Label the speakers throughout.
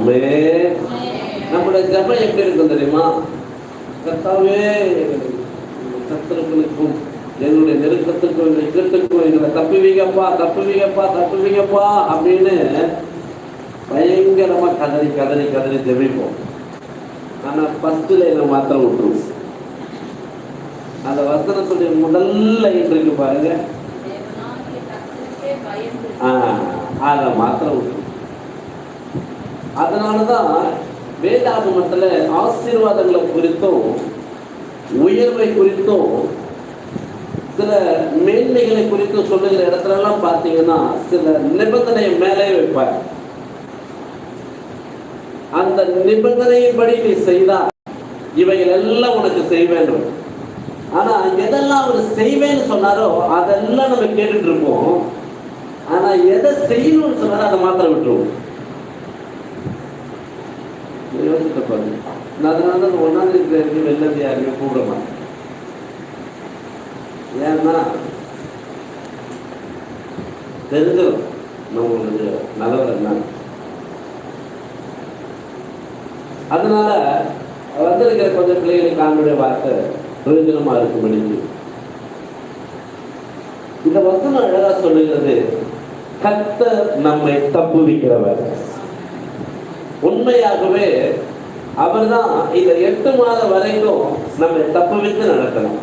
Speaker 1: ஆமென். நம்முடைய ஜெபம் எப்படி இருக்கும் தெரியுமா? கர்த்தாவே, சத்துருக்களுக்கும் என்னுடைய நெருக்கத்துக்கும் இக்கட்டுக்கும் எங்களை தப்புவீங்கப்பா தப்புவீங்கப்பா தப்புவீங்கப்பா அப்படின்னு பயங்கரமா கதறி கதறி கதறி ஜெபிப்போம். ஆனா ஃபர்ஸ்ட் லைனை மாத்திரம் விட்டுருவோம். அந்த வசனத்துடைய முதல்ல இருக்கு பாருங்க, அதை மாத்திரம் விட்டுருவோம். அதனாலதான் வேதாகமத்துல ஆசீர்வாதங்களை குறித்தும் உயர்வை குறித்தும் சில மேன்மைகளை குறித்தும் சொல்லுகிற இடத்துல எல்லாம் பார்த்தீங்கன்னா சில நிபந்தனை மேலே வைப்பார். அந்த நிபந்தனையின்படி நீ செய்தா இவைகள் எல்லாம் உனக்கு செய்வேன். ஆனா எதெல்லாம் அவர் செய்வேன்னு சொன்னாரோ அதெல்லாம் நம்ம கேட்டுட்டு இருப்போம். ஆனா எதை செய்யணும்னு சொன்னாரோ அதை மாத்திரம் விட்டுருவோம். யோசித்து பாருங்க. அதனால ஒன்னாம் தேதி வெள்ளதி யாருமே கூப்பிட மாட்டேன். ஏன்னா தெரிஞ்சிடும் நம்மளுக்கு நல்லவர் என்ன. அதனால வந்திருக்கிற கொஞ்சம் பிள்ளைகளுக்கு ஆண்டுடைய வார்த்தை பிரயோஜனமா இருக்கும்படி இந்த வசனம் அழகா சொல்லுகிறது. கர்த்தர் நம்மை தப்புவிக்கிறவர். உண்மையாகவே அவர்தான் இந்த 8 மாதம் வரைக்கும் நம்மை தப்புவித்து நடத்தணும்.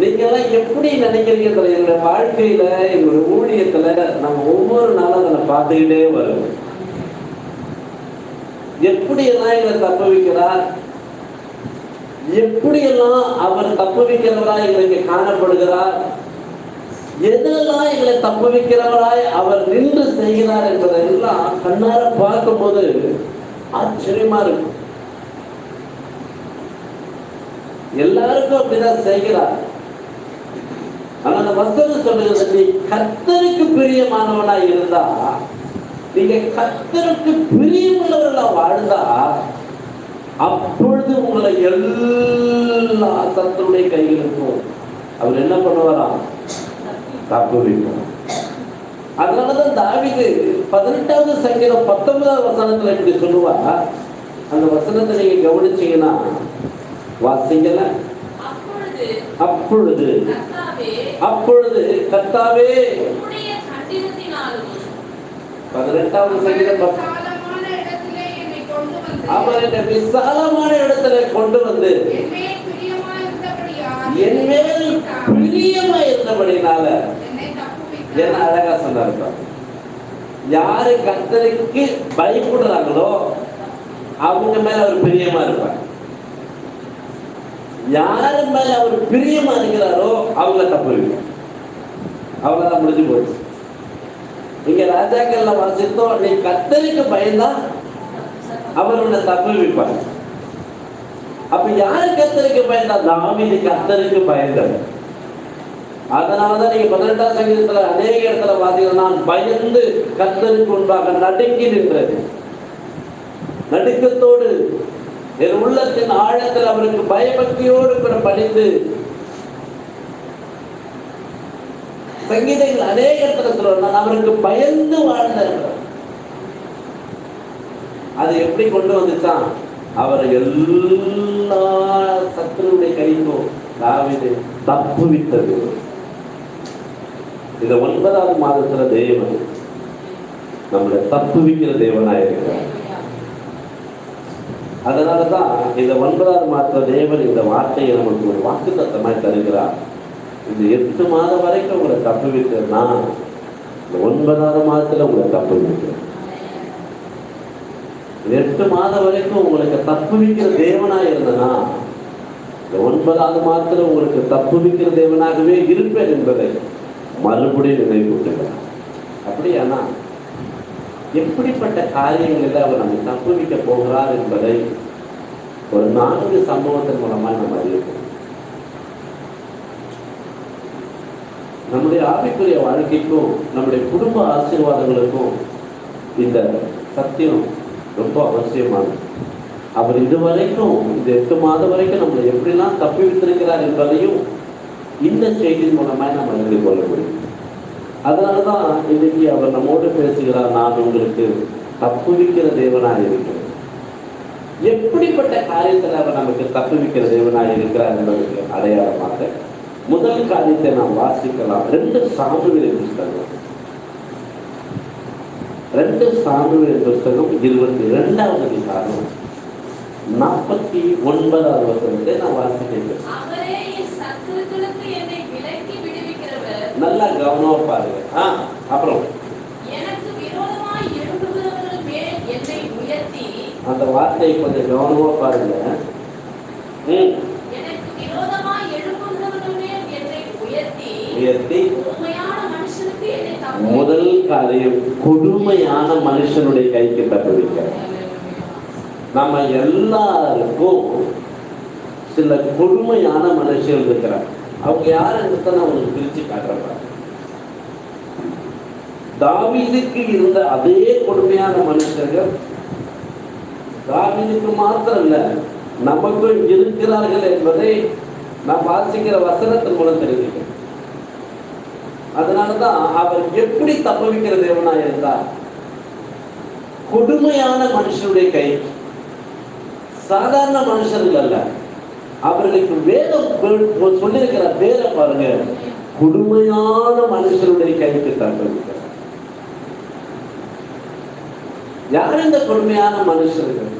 Speaker 1: நீங்க எல்லாம் எப்படி நினைக்கிறீங்க? என்னுடைய வாழ்க்கையில என்னுடைய ஊழியத்துல நம்ம ஒவ்வொரு நாளும் அதை பார்த்துக்கிட்டே வரும். எப்படியெல்லாம் எங்களை தப்புவிக்கிறார், எப்படியெல்லாம் அவர் தப்புவிக்கிறவராய் எங்களுக்கு காணப்படுகிறார், எதெல்லாம் எங்களை தப்புவிக்கிறவராய் அவர் நின்று செய்கிறார் என்பதெல்லாம் கண்ணார பார்க்கும் போது ஆச்சரியமா இருக்கும். எல்லாருக்கும் அப்படிதான் செய்கிறார். ஆனா அந்த வசனம் சொல்லுகிறது, நீ கர்த்தருக்கு பிரியமானவனா இருந்தா, நீங்க கர்த்தருக்கு பிரியமுள்ளவர்களா வாழ்ந்தா, அப்பொழுது உங்களை எல்லா சத்துருடைய கைகளுக்கும் அவர் என்ன பண்ணுவாராம்? தப்புவிப்பார். அதனாலதான் தாவீது 18வது சங்கீதம் 19வது வசனத்துல இப்படி சொல்லுவார். அந்த வசனத்தை நீங்க கவனிச்சீங்கன்னா வாசிக்கல. அப்பொழுது கர்த்தாவே 18வது சங்கீதம் அவர் என்னை விசாலமான இடத்துல கொண்டு வந்து என் மேல் பிரியமா இருந்தபடினால என்ன அழகா சொன்னார். யாரு கர்த்தருக்கு பயப்படுறாங்களோ அவங்க மேல அவர் பிரியமா இருப்பார். யாரு மேல அவர் பிரியமா இருக்கிறாரோ அவங்க தப்பு. அவ்வளவுதான், முடிஞ்சு போச்சு. இங்க ராஜாக்கள்ல வாசித்தோம், நீ கர்த்தருக்கு பயந்தா அவர் உன்னை தப்பு வைப்பார். அப்ப யாரு கர்த்தருக்கு பயந்தா? தாவீது கர்த்தருக்கு பயந்தார். அதனாலதான் நீங்க 18ஆம் சங்கீதத்துல அநேக இடத்துல பாத்தீங்கன்னா, நான் பயந்து கர்த்தருக்கு முன்பாக நடுங்கி நின்றது. நடுக்கத்தோடு என் உள்ளத்தின் ஆழத்தில் அவருக்கு பயபக்தியோடு கூட படித்து சங்கீதங்கள் அநேக இடத்துல சொல்ல, நான் அவருக்கு பயந்து வாழ்ந்தேன். அது எப்படி கொண்டு வந்துச்சான்? அவர் எல்லா சத்துருடைய கைக்கும் தாவீது தப்புவித்தது. இந்த 9வது மாதத்துல தேவன் நம்மளை தப்புவிக்கிற தேவனாயிருக்கிறார். அதனாலதான் இந்த 9வது மாதத்துல தேவன் இந்த வார்த்தையை நமக்கு ஒரு வாக்குத்தத்தமாய் தருகிறார். இந்த 8 மாதம் வரைக்கும் உங்களை தப்புவிக்கிறேன், நான் இந்த 9வது மாதத்துல உங்களை தப்புவிக்கிறேன். 8 மாதம் வரைக்கும் உங்களுக்கு தப்புவிக்கிற தேவனா இருந்தனா, இந்த 9வது மாதத்துல உங்களுக்கு தப்புவிக்கிற தேவனாகவே இருப்பேன் என்பதை மறுபடியும் நினைவுபடுத்துகிறார். அப்படியானா எப்படிப்பட்ட காரியங்களில் அவர் நம்மை தப்புவிக்க போகிறார் என்பதை ஒரு 4 சம்பவத்தின் மூலமாக நம்ம அறிவிப்போம். நம்முடைய ஆவிக்குரிய வாழ்க்கைக்கும் நம்முடைய குடும்ப ஆசீர்வாதங்களுக்கும் இந்த சத்தியம் ரொம்ப அவசியமானது. அவர் இதுவரைக்கும் இந்த 8 மாதம் வரைக்கும் நம்மளை எப்படிலாம் தப்பி வைத்திருக்கிறார் என்பதையும் இந்த செய்தியின் மூலமாக நம்ம அறிந்து கொள்ள முடியும். அதனாலதான் இன்னைக்கு அவர் நம்மோடு பேசுகிறார். நான் உங்களுக்கு தப்புவிக்கிற தேவனாய் இருக்கிறார். எப்படிப்பட்ட காரியத்தில் அவர் நமக்கு தப்புவிக்கிற தேவனாய் இருக்கிறார் என்பதற்கு அடையாளமாக முதல் காரியத்தை நாம் வாசிக்கலாம். 2 சாமுவேல் புஸ்தகம் 22வது அதிகாரம் 49வது வசனத்தை நான் வாசிக்கிறேன். நல்லா கவனமா பாருங்க. அப்புறம் அந்த வார்த்தையை கொஞ்சம் கவனமா பாருங்க. உயர்த்தி முதல் காரியம் கொடுமையான மனுஷனுடைய கைக்கு தப்புவிக்க. நம்ம எல்லாருக்கும் சில கொடுமையான மனுஷர்கள் இருக்கிறார். அவங்க யாருன்னு நான் உங்களுக்கு பிரிச்சு காட்டுறேன். தாவீதுக்கு இருந்த அதே கொடுமையான மனுஷர்கள் தாவீதுக்கு மாத்திரம் இல்ல, நமக்கும் இருக்கிறார்கள் என்பதை நான் வாசிக்கிற வசனத்தின் மூலம் தெரிஞ்சுக்கிறேன். அதனாலதான் அவர் எப்படி தப்புவிக்கிற தேவனா இருந்தார். கொடுமையான மனுஷனுடைய கை, சாதாரண மனுஷர்கள் அல்ல. அவர்களுக்கு வேதம் சொல்லியிருக்கிற பேரை பாருங்க, கொடுமையான மனுஷனுடைய கைக்கு தப்புவிக்கிறார். யார் இந்த கொடுமையான மனுஷர்கள்?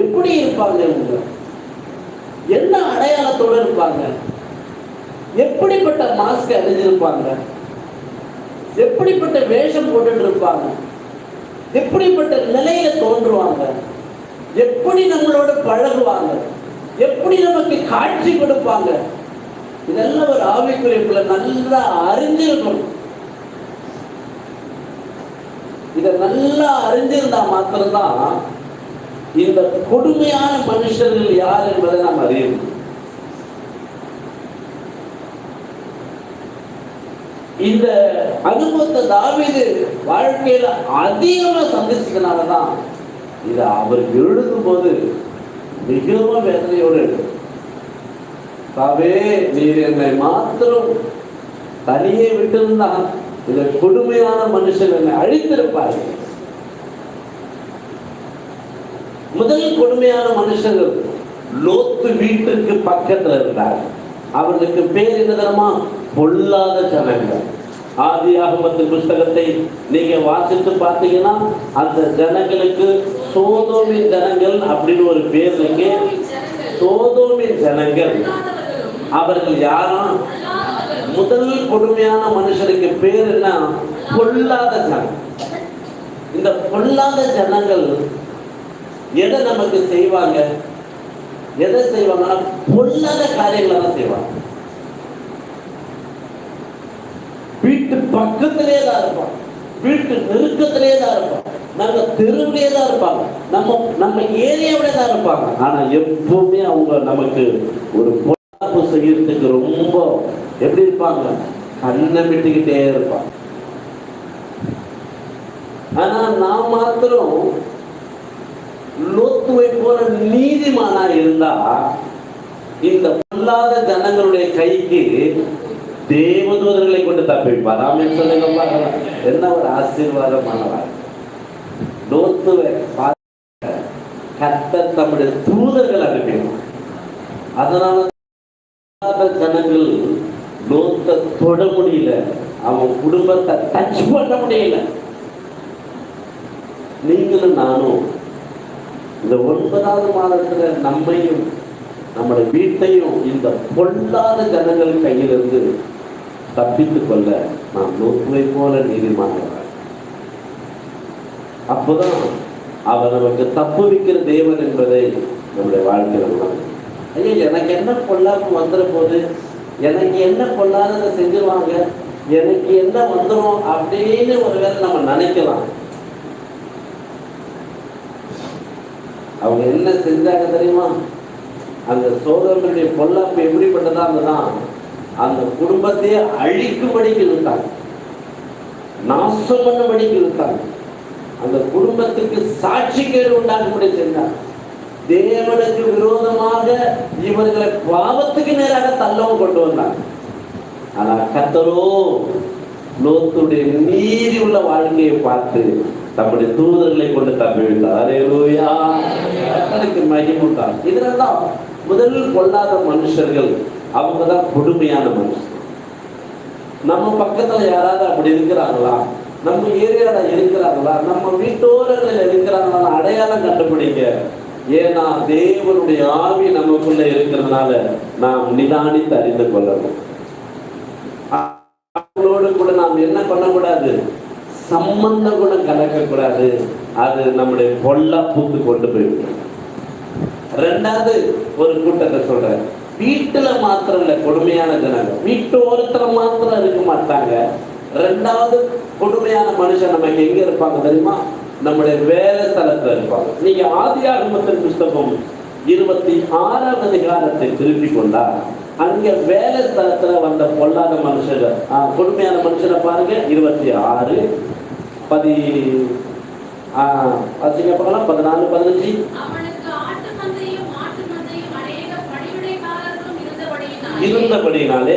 Speaker 1: எப்படி இருப்பாங்க? இவங்க என்ன அடையாளத்தோடு இருப்பாங்க? எப்படிப்பட்ட மாஸ்க் அணிஞ்சிருப்பாங்க? எப்படிப்பட்ட வேஷம் போட்டுட்டு இருப்பாங்க? எப்படிப்பட்ட நிலையில தோன்றுவாங்க? எப்படி நம்மளோட பழகுவாங்க? எப்படி நமக்கு காட்சி கொடுப்பாங்க? இதெல்லாம் ஒரு ஆவிக்குறிப்புல நல்லா அறிஞ்சிருக்கணும். இதை நல்லா அறிஞ்சிருந்தா மாத்திரம்தான் இந்த கொடுமையான மனுஷர்கள் யார் என்பதை நாம் அறியணும். இந்த அனுபவத்தை தாவீது வாழ்க்கையில அதிகமா சந்திச்சதுனாலதான் இதை அவர் எழுதும் போது மிகவும் வேதனையோடு எழுதும். தாவே, நீர் என்னை மாத்திரம் தனியே விட்டிருந்தான் இந்த கொடுமையான மனுஷன் என்னை அழித்திருப்பார். முதல் கொடுமையான மனுஷர்கள் லோத்து வீட்டுக்கு பக்கத்துல இருந்தார். அவர்களுக்கு பேர் என்ன தெரியுமா? பொல்லாத ஜனங்கள். ஆதியாகமத்தின் புஸ்தகத்தை நீங்க வாசித்து பார்த்தீங்கன்னா அந்த ஜனங்களுக்கு சோதோமின் ஜனங்கள் அப்படின்னு ஒரு பேர் இருக்கு. சோதோமின் ஜனங்கள் அவர்கள் யாரும் முதல் கொடுமையான மனுஷனுக்கு பேர் என்ன? பொல்லாத ஜனம். இந்த பொல்லாத ஜனங்கள் எதை நமக்கு செய்வாங்க? எதை செய்வாங்கன்னா பொல்லாத காரியங்களை தான் செய்வாங்க. வீட்டு பக்கத்திலே தான் இருப்பாங்க, வீட்டு நெருக்கத்திலே தான் இருப்பாங்க, நம்ம தெருவிலே தான் இருப்பாங்க, நம்ம ஏரியாவிலே தான் இருப்பாங்க. ஆனா எப்பவுமே அவங்க நமக்கு ஒரு பொல்லாப்பு செய்யறதுக்கு ரொம்ப எப்படி இருப்பாங்க? கண்ணை விட்டுக்கிட்டே இருப்பாங்க. ஆனா நான் மாத்திரம் லோத்துவை போல நீதிமானா இருந்தா இந்த பொல்லாத ஜனங்களுடைய கைக்கு தேவதூதர்களை கொண்டு தப்பிப்பார். ஆமென் சொல்லுங்க. என்ன ஒரு ஆசீர்வாதமானவர். லோத்துவை கர்த்தர் தம்முடைய தூதர்கள் அனுப்பினார். அதனால ஜனங்கள் லோத்தை தொட முடியல, அவன் குடும்பத்தை டச் பண்ண முடியல. நீங்களும் நானும் இந்த 9வது மாதத்துல நம்மையும் நம்முடைய வீட்டையும் இந்த பொல்லாத ஜனங்கள் கையிலிருந்து தப்பித்துக் கொள்ள நாம் லோத்துவை போல நீதிமான்கள். அப்போதான் அவர் நமக்கு தப்புவிக்கிற தேவன் என்பதை நம்முடைய வாழ்க்கையில் ஐயோ எனக்கு என்ன பொல்லாப்பு வந்துட போது, எனக்கு என்ன பொல்லாததை செஞ்சிருவாங்க, எனக்கு என்ன வந்துடும் அப்படின்னு ஒருவேளை நம்ம நினைக்கலாம். அவங்க என்ன செஞ்சாங்க தெரியுமா? அந்த சோதரனுடைய பொல்லாப்பு எப்படிப்பட்டதா இருந்ததுதான் அந்த குடும்பத்தையே அழிக்கும்படிக்கு இருந்தாங்க, நாசம் பண்ணும்படிக்கு இருந்தாங்க, அந்த குடும்பத்துக்கு சாட்சிக்கேடு உண்டாகும்படி செஞ்சாங்க. தேவனுக்கு விரோதமாக இவர்களை பாவத்துக்கு நேராக தள்ளவும் கொண்டு வந்தாங்க. ஆனா கர்த்தரோ லோத்துடைய நீதி உள்ள வாழ்க்கையை பார்த்து தம்முடைய தூதர்களை கொண்டு தப்பிவிட்டார். அல்லேலூயா. கர்த்தருக்கு மகிமை உண்டாகும். இதெல்லாம் முதலில் கொள்ளாத மனுஷர்கள், அவங்க தான் கொடுமையான மனுஷர். நம்ம பக்கத்துல யாராவது அப்படி இருக்கிறாங்களா, நம்ம ஏரியால இருக்கிறாங்களா, நம்ம வீட்டோரங்களில் இருக்கிறாங்களா, அடையாளம் கண்டுபிடிங்க. ஏன்னா தேவனுடைய ஆவி நமக்குள்ள இருக்கிறதுனால நாம் நிதானித்து அறிந்து கொள்ளணும். அவங்களோடு கூட நாம் என்ன பண்ணக்கூடாது, சம்பந்தம் கூட கலக்கக்கூடாது. அது நம்முடைய பொல்லாப்புக்கு கொண்டு போய்விடும். ரெண்டாவது ஒரு கூட்டத்தை சொல்றேன், வீட்டுல மாத்திரம் இல்ல கொடுமையான ஜனங்கள், வீட்டு ஒருத்தர் மாத்திரம் இருக்க மாட்டாங்க. ரெண்டாவது கொடுமையான மனுஷன் நமக்கு எங்க இருப்பாங்க தெரியுமா, நம்முடைய வேலை ஸ்தலத்துல இருப்பாங்க. நீங்க ஆதியாகமத்தின் புஸ்தகம் 26வது அதிகாரத்தை திருப்பி கொண்டா அங்க வேலை ஸ்தலத்துல வந்த பொல்லாத மனுஷர்கள், கொடுமையான மனுஷனை பாருங்க. 26 14 15 இருந்தபடினாலே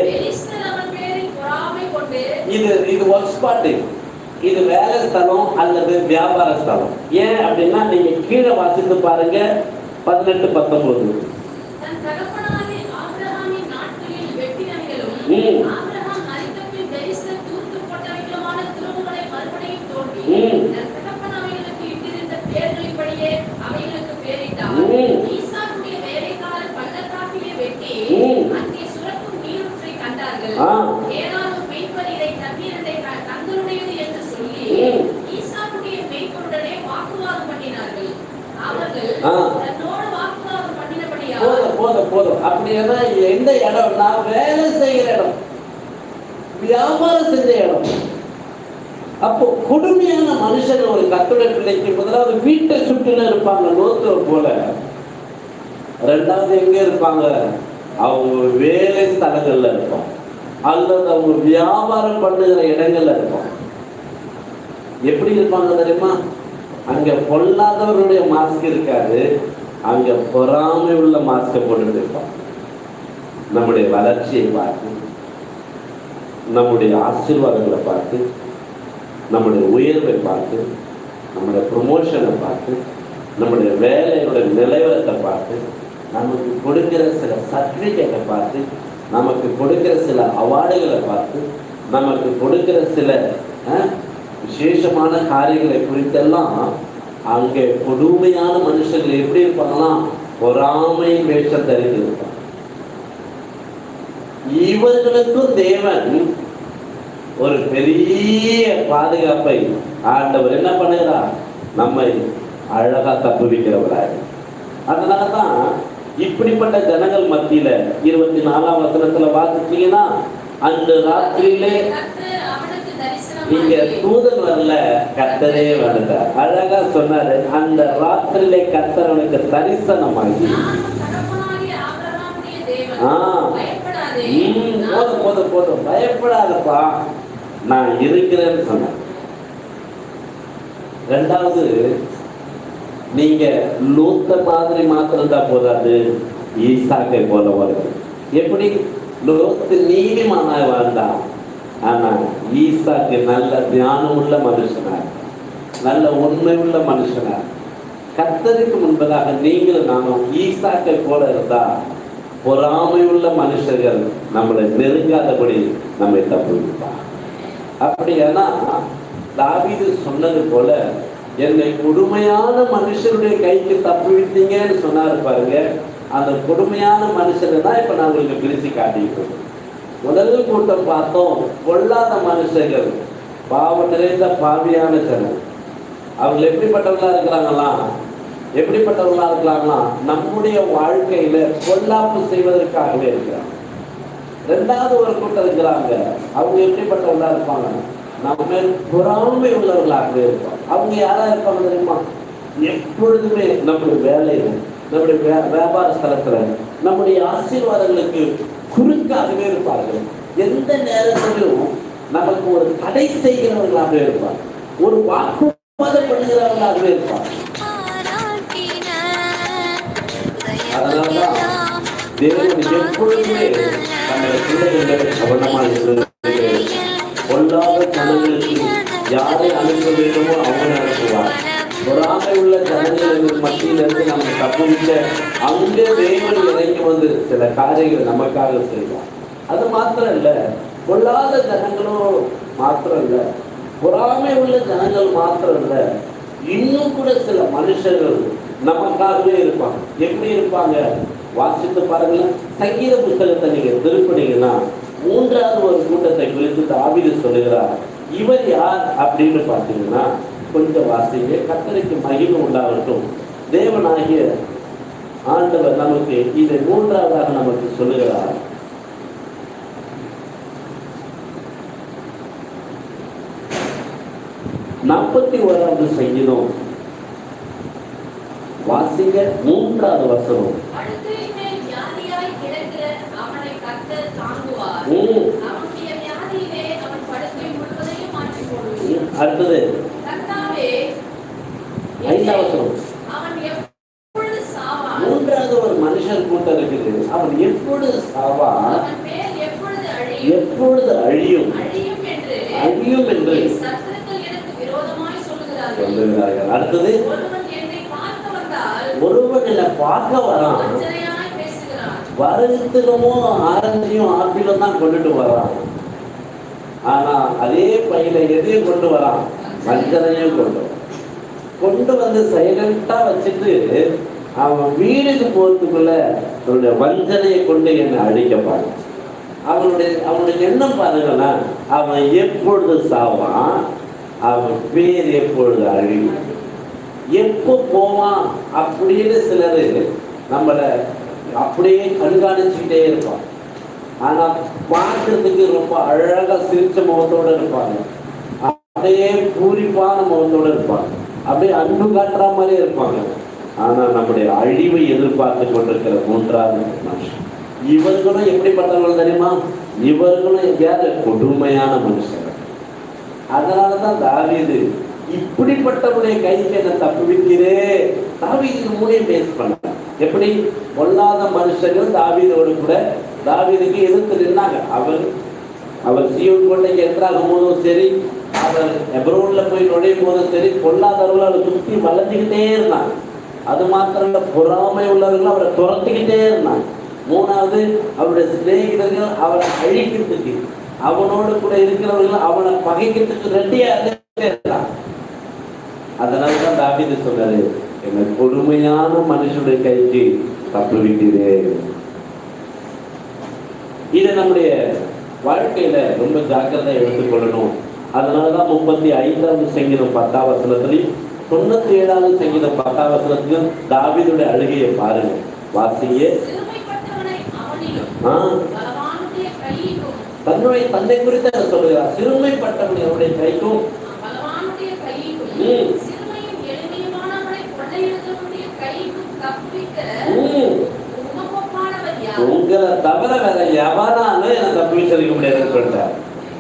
Speaker 1: இது ஒர்க் ஸ்பாட், இது வேலை ஸ்தலம் அல்லது வியாபார ஸ்தலம். ஏன் அப்படின்னா நீங்க கீழே வாசித்து பாருங்க 18 19. போதும் அப்படின்னா எந்த இடம், நான் வேலை செய்கிற இடம், வியாபாரம் செஞ்ச இடம். அப்போ கொடுமையான மனுஷன் ஒரு கர்த்தருடைய பிள்ளைக்கு முதலாவது வீட்டை சுற்றில இருப்பாங்க லோத்து போல. ரெண்டாவது எங்க இருப்பாங்க, அவங்க வேலை ஸ்தலங்கள்ல இருப்பாங்க அல்லது அவங்க வியாபாரம் பண்ணுகிற இடங்கள்ல இருப்பாங்க. எப்படி இருப்பாங்க தெரியுமா, அங்க பொல்லாதவருடைய மாஸ்க் இருக்காது, அங்க பொறாமை உள்ள மாஸ்கை போட்டுட்டு இருப்பாங்க. நம்முடைய வளர்ச்சியை பார்த்து, நம்முடைய ஆசீர்வாதங்களை பார்த்து, நம்முடைய உயர்வை பார்த்து, நம்முடைய ப்ரொமோஷனை பார்த்து, நம்முடைய வேலையோட நிலைவரத்தை பார்த்து, நமக்கு கொடுக்கிற சில சர்டிஃபிகேட்டை பார்த்து, நமக்கு கொடுக்கிற சில அவார்டுகளை பார்த்து, நமக்கு கொடுக்கிற சில விசேஷமான காரியங்களை குறித்தெல்லாம் அங்கே கொடுமையான மனுஷர்கள் எப்படி இருப்பாங்கன்னா பொறாமை வேஷம் தெரிந்து இருப்பாங்க. இவர்களுக்கும் தேவன் ஒரு பெரிய பாதுகாப்பை ஆண்டவர் என்ன பண்ணுகிறார், நம்மை அழகா தப்புவிக்கிறவராக. அதனாலதான் இப்படிப்பட்ட ஜனங்கள் மத்தியில 24ஆம் வசனத்துல வாசிச்சீங்கன்னா, அந்த ராத்திரியிலே இங்க தூதன் வரல, கர்த்தரே வந்தார். அழகா சொன்னாரு, அந்த ராத்திரியிலே கர்த்தர் அவனுக்கு தரிசனமாகி, போதும் பயப்படாதப்பா நான் இருக்கிறேன்னு சொன்னேன். ரெண்டாவது, நீங்க லோத்த மாதிரி மாத்திரம் தான் போதாது, ஈசாக்கை போல வருது. எப்படி லோத்து நீதிமானாக வாழ்ந்தான், ஆனா ஈசாக்கு நல்ல தியானம் உள்ள மனுஷனா, நல்ல உண்மை உள்ள மனுஷனா. கர்த்தருக்கு முன்பதாக நீங்களும் நானும் ஈசாக்கை போல இருந்தா பொறாமை உள்ள மனுஷர்கள் நம்மளை நெருங்காதபடி நம்மை தப்புவிப்பார். அப்படியானா தாவீது சொன்னது போல, என்னை கொடுமையான மனுஷருடைய கைக்கு தப்புவித்தீங்கன்னு சொன்னாரு பாருங்க. அந்த கொடுமையான மனுஷனை தான் இப்ப நான் உங்களுக்கு பிரிச்சு காட்டிக்கிட்டோம். முதல் கூட்டம் பார்த்தோம், பொல்லாத மனுஷர்கள், பாவம் நிறைந்த பாவியான ஜனம். அவங்க எப்படிப்பட்டவங்களா இருக்கிறாங்களாம், எப்படிப்பட்டவங்களா இருக்கலாங்களா, நம்முடைய வாழ்க்கையில பொல்லாப்பு செய்வதற்காகவே இருக்கிறாங்க. ரெண்டாவது ஒரு கூட்டம் இருக்கிறாங்க, அவங்க எப்படிப்பட்டவங்களா இருப்பாங்க, நம்ம மேல் பொறாமை உள்ளவர்களாகவே இருப்பாங்க. அவங்க யாரா இருப்பாங்க தெரியுமா, எப்பொழுதுமே நம்முடைய வேலையில, நம்முடைய வியாபார ஸ்தலத்துல, நம்முடைய ஆசீர்வாதங்களுக்கு குறுக்காகவே இருப்பார்கள். எந்த நேரத்திலும் நமக்கு ஒரு தடை செய்கிறவர்களாகவே இருப்பார், ஒரு வாக்குவாதம் பண்ணுகிறவர்களாகவே இருப்பார். அதனால்தான் தேவன் எப்பொழுதுமே தன்னுடைய பிள்ளைகளை கவனமாக இருக்கிறது, கொல்ல பொல்லாத ஜனங்களுக்கு யாரை அனுப்ப வேண்டுமோ அவனை அனுப்புவார். பொறாமை உள்ள ஜனங்கள் மத்தியிலிருந்து நம்ம தப்புவிக்க அங்கே தேவன் இறங்கி வந்து சில காரியங்கள் நமக்காக செய்வார். அது மாத்திரம் இல்ல, பொல்லாத ஜனங்களும் மாத்திரம் இல்ல, பொறாமை உள்ள ஜனங்கள் மாத்திரம் இல்ல, இன்னும் கூட சில மனுஷர்கள் நமக்காகவே இருப்பாங்க. எப்படி இருப்பாங்க? வாசித்து பாருங்களேன். சங்கீத புத்தகத்தை நீங்க திருப்பினீங்கன்னா 3வது ஒரு கூட்டத்தை குறித்து தாவீது சொல்லுகிறார். இவர் யார் அப்படின்னு பார்த்தீங்கன்னா, கொஞ்சம் வாசிங்க. கர்த்தருக்கு மகிமை உண்டாகட்டும். தேவனாகிய ஆண்டவர் நமக்கு இதை 3வதாக நமக்கு சொல்லுகிறார். நாற்பத்தி 1வது சங்கீதம் வாசிங்க, 3வது வசனம். அடுத்தது 5வது வசனம். 3வது ஒரு மனுஷன் கூட்டம் இருக்குது. அவன் எப்பொழுது சாவான், எப்பொழுது அழியும் அழியும் என்று சொல்லுகிறார்கள். அடுத்தது, ஒருவன் என்னை பார்க்க வரான், வருத்தமோ ஆரஞ்சையும் ஆப்பிளும் தான் கொண்டுட்டு வரான். ஆனா அதே பையில எதையும் கொண்டு வரான், வஞ்சனையும் கொண்டு வந்து சைலண்டா வச்சுட்டு அவன் வீடுக்கு போறதுக்குள்ள அவனுடைய வஞ்சனையை கொண்டு என்னை அழிக்கப்பாங்க. அவனுடைய எண்ணம் பாருங்கன்னா, அவன் எப்பொழுது சாவான், அவன் பேர் எப்பொழுது அழியும், எப்போ போவான் அப்படின்னு சிலர் நம்மளை அப்படியே கண்காணிச்சுக்கிட்டே இருப்பான். ஆனா பார்க்கறதுக்கு ரொம்ப அழகா சிரிச்ச முகத்தோட இருப்பாங்க, அப்படியே பூரிப்பான முகத்தோட இருப்பாங்க, அப்படியே அன்பு காட்டுற மாதிரி இருப்பாங்க. ஆனா நம்முடைய அழிவை எதிர்பார்த்து கொண்டிருக்கிற 3வது மனுஷன். இவர்களும் எப்படிப்பட்டவர்கள் தெரியுமா? இவர்களும் யாரு? கொடுமையான மனுஷன். அதனாலதான் தாவீது இப்படிப்பட்டவருடைய கைக்கு என்ன தப்புவிக்கிறே, தாவீதுக்கு மூணையும் பேஸ் பண்ண. எப்படி? பொல்லாத மனுஷர்கள் தாவீதோடு கூட தாவீதுக்கு எதிர்த்து நின்னாங்க. அவர் சீயோன் கோட்டைக்கு எதிராகும் போதும் சரி, அவர் எப்ரோன்ல போய் நுழையும் போதும் சரி, பொல்லாதவர்கள் அவரை சுற்றி வளைஞ்சுக்கிட்டே இருந்தாங்க. அது மாத்திரம் இல்ல, பொறாமை உள்ளவர்கள் அவரை துரத்திக்கிட்டே இருந்தாங்க. 3வது, அவருடைய சிநேகிதர்கள் அவரை அழிக்கிறதுக்கு, அவனோடு கூட இருக்கிறவர்கள் அவனை பகைக்கிறதுக்கு ரெடியா இருந்தாங்க. அதனாலதான் தாவீது சொன்னாரு, என்னை கொடுமையான மனுஷனுடைய கைக்கு தப்புவிக்கிறேன். இதை நம்முடைய வாழ்க்கையில ரொம்ப ஜாக்கிரதையா எடுத்துக்கொள்ளணும். அதனாலதான் 35வது சங்கீதம் 10வது வசனத்திலையும் 97வது சங்கீதம் 10வது வசனத்திலும் தாவீதுடைய அழுகையை பாருங்க, வாசிங்க. தன்னுடைய தந்தை குறித்து சொல்லுகிறார். சிறுமைப்பட்டவன் அவருடைய கைக்கும் உங்களை தவிர வேற எவனாலும் எனக்கு தப்பி சொல்லிக்க முடியாதுன்னு சொல்லிட்டார்.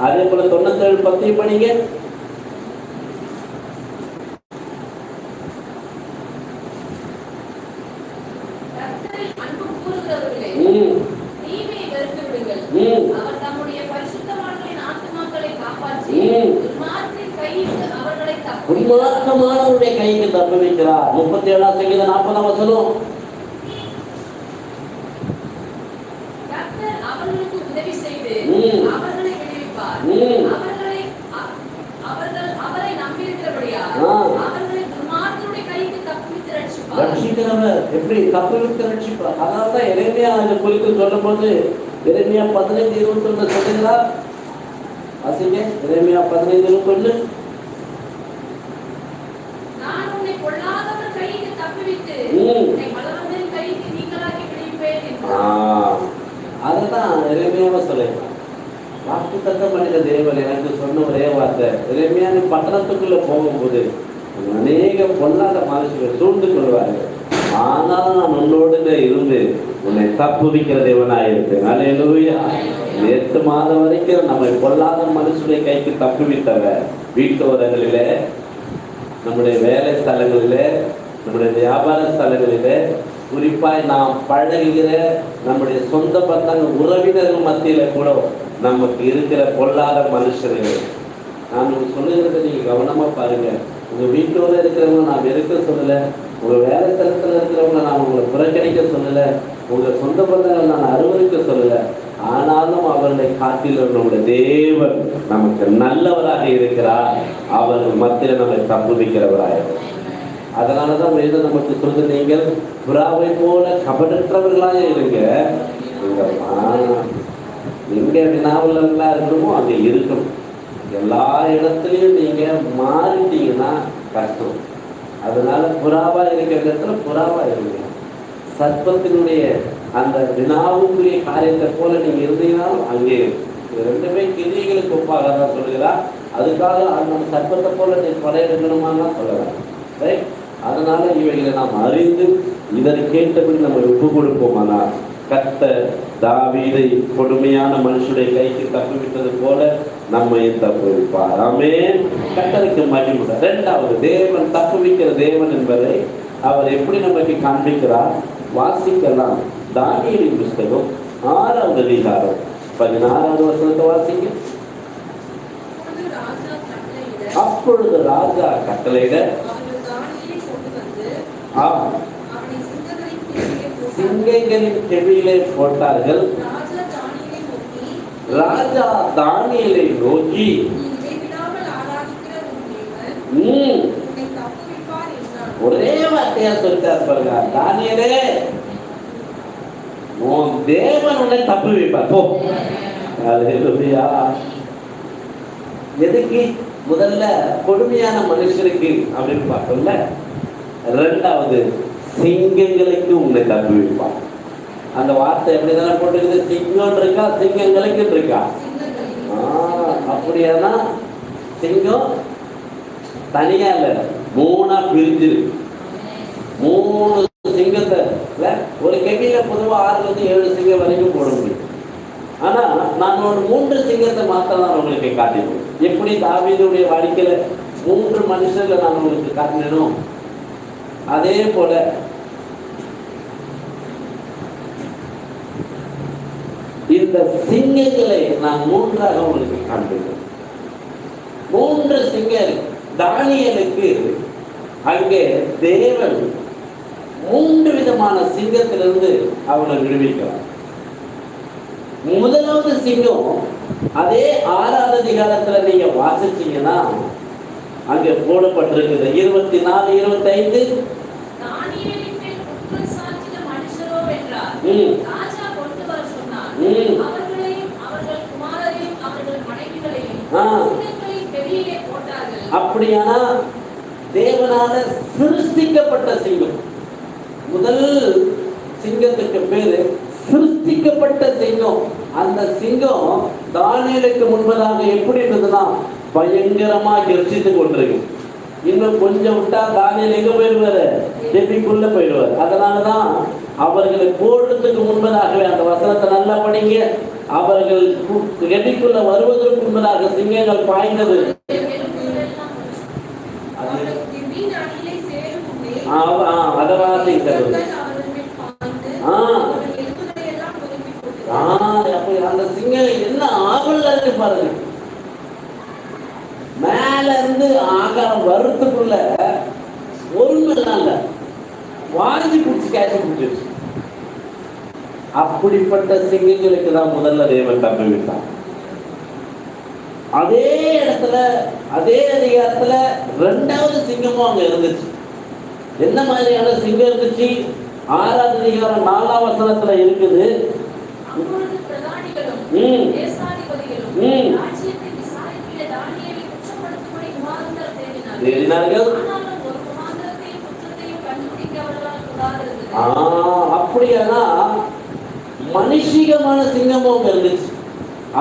Speaker 1: அதே போல 97:10 படிங்க. உன்மார்க்கமானவருடைய கைக்கு தப்ப வைக்கிறார். 37வது சங்கீதம் 40வது வசனம். ரட்சிக்கிறவர் எப்படி தப்புவித்து ரட்சிப்பார். அதனால்தான் எரேமியா இதை குறித்து சொல்லும் போது எரேமியா 15:21 சொல்லுகிறார். வாசிங்க, எரேமியா 15:21. அதான் எரேமியாவை சொல்லுகிறார். வாக்குத்தத்த மனித தேவன் எனக்கு சொன்ன ஒரே வார்த்தை, எரேமியா நீ பட்டணத்துக்குள்ள போகும்போது அநேக பொல்லாத மனுஷர்கள் சூழ்ந்து கொள்வார்கள், ஆனாலும் நான் உன்னோடு இருந்து உன்னை தப்புவிக்கிற தேவனாயிருப்பேன். அல்லேலூயா. நேற்று மாதம் வரைக்கும் நம்மை பொல்லாத மனுஷனுடைய கைக்கு தப்புவித்தவர் வீட்டோரங்களிலே, நம்முடைய வேலை ஸ்தலங்களிலே, நம்முடைய வியாபார ஸ்தலங்களிலே, குறிப்பாய் நாம் பழகுகிற நம்முடைய சொந்த பந்தங்கள் உறவினர்கள் மத்தியில கூட நமக்கு இருக்கிற பொல்லாத மனுஷர்கள் நான் சொல்லுகிறத நீங்க கவனமா பாருங்க. உங்க வீட்டோட இருக்கிறவங்க நான் வெறுக்க சொல்லலை, உங்க வேலை ஸ்தலத்துல இருக்கிறவங்க நான் உங்களை புறக்கணிக்க சொல்லலை, உங்க சொந்த பந்தங்களை நான் அருவருக்க சொல்லலை. ஆனாலும் அவர்களை காட்டிலும் நம்முடைய தேவன் நமக்கு நல்லவராக இருக்கிறார். அவர்கள் மத்தியில் நம்மை தப்புவிக்கிறவராக. அதனாலதான் வேதம் நமக்கு சொல்றது, நீங்கள் புறாவை போல கபடற்றவர்களாக இருங்க. எங்க வினாவுள்ளவர்களா இருக்கணுமோ அங்க இருக்கணும். எல்லா இடத்துலையும் நீங்க மாறிட்டீங்கன்னா கஷ்டம். அதனால புறாவா இருக்கிற இடத்துல புறாவா இருங்க. சர்ப்பத்தினுடைய அந்த வினாவுக்குரிய காரியத்தை போல நீங்க இருந்தீங்கன்னாலும் அங்கே ரெண்டுமே கிரியைகளுக்கு ஒப்பாக தான் சொல்லுகிறா. அதுக்காக அந்த சர்ப்பத்தை போல நீ படையெடுக்கணுமான்னா சொல்லலாம். ரைட்? அதனால இவைகளை நாம் அறிந்து இதற்கேற்றபடி நம்ம ஒப்பு கொடுப்போமானால் கர்த்தர் தாவீதை கொடுமையான மனுஷனுடைய கைக்கு தப்புவிட்டது போல நம்மை தப்புவிப்பார். ஆமென். கர்த்தருக்கு மகிமை. இரண்டாவது, தேவன் தப்புவிக்கிற தேவன் என்பதை அவர் எப்படி நமக்கு காண்பிக்கிறார் வாசிக்கலாம். தானியேலின் புஸ்தகம் 6வது அதிகாரம் 16வது வசனத்தை வாசிக்க. அப்பொழுது ராஜா கட்டளையிட சிங்கங்களின் செவியிலே போட்டார்கள். ராஜா தானியேலை நோக்கி ஒரே வார்த்தையா சொல்லிட்டார் பாருங்க, தானியேலே உன் தேவன் உன்னை தப்பு வைப்பார் போ. எதுக்கு? முதல்ல கொடுமையான மனுஷருக்கு அப்படின்னு பார்த்தோம்ல. இரண்டாவது, சிங்கங்களுக்கு உன்னை தப்பு வைப்பார். அந்த வார்த்தை எப்படிதானே போட்டுருக்குது? சிங்கம் இருக்கா, சிங்கங்களுக்கு இருக்கா? அப்படியானா சிங்கம் தனியா இல்ல, மூணா பிரிஞ்சிருக்கு. 3 சிங்கத்தை ஒரு கெட்டியில பொதுவா 6 to 7 சிங்கம் வரைக்கும் போட முடியும். ஆனா நான் ஒரு 3 சிங்கத்தை மாத்திரம் உங்களுக்கு காட்டினோம். எப்படி தாவீதுடைய வாழ்க்கையில 3 மனுஷர்களை நான் உங்களுக்கு காட்டினோம், அதே போல இந்த சிங்கங்களை நான் 3ஆக உங்களுக்கு காண்பிக்கிறேன். 3 சிங்கர். தானியேலுக்கு அங்கே தேவன் 3 விதமான சிங்கத்திலிருந்து அவனை விடுவிக்கிறார். முதலாவது சிங்கம் அதே 6வது அதிகாரத்துல நீங்க வாசிச்சீங்கன்னா அங்கே போடப்பட்டிருக்குது 24, 25. அப்படியானா தேவனால சிருஷ்டிக்கப்பட்ட சிங்கம். முதல் சிங்கத்துக்கு பேரு சிருஷ்டிக்கப்பட்ட சிங்கம். அந்த சிங்கம் தானியேலுக்கு முன்பதாக எப்படி இருந்ததுன்னா பயங்கரமா கர்ஜித்து கொண்டிருக்கு. இன்னும் கொஞ்சம் விட்டா தானியேல் எங்க போயிடுவாரு? கெபிக்குள்ள போயிடுவார். அதனாலதான் அவர்களை போடுறதுக்கு முன்பதாகவே அந்த வசனத்தை நல்லா படிங்க. அவர்கள் கெபிக்குள்ள வருவதற்கு முன்பதாக சிங்கங்கள் பாய்ந்தது. அந்த சிங்கம் என்ன ஆவல்ல இருக்கு பாருங்க. மேல இருந்து ஆகாரம் வருத்துக்குள்ள ஒருமெல்லாம் இல்ல, வாங்கி குடிச்சு கேட்சி குடிச்சிருச்சு. அப்படிப்பட்ட சிங்கங்களுக்கு தான் முதல்ல தேவன் தப்பி விட்டான். அதே இடத்துல அதே அதிகாரத்துல 2வது சிங்கமும் அங்க இருந்துச்சு. என்ன மாதிரியான சிங்கம் இருந்துச்சு? 6வது அதிகாரம் 4ஆம் வசனத்துல இருக்குது. அப்படியானா மனுஷிகமான சிங்கமும் அங்க இருந்துச்சு.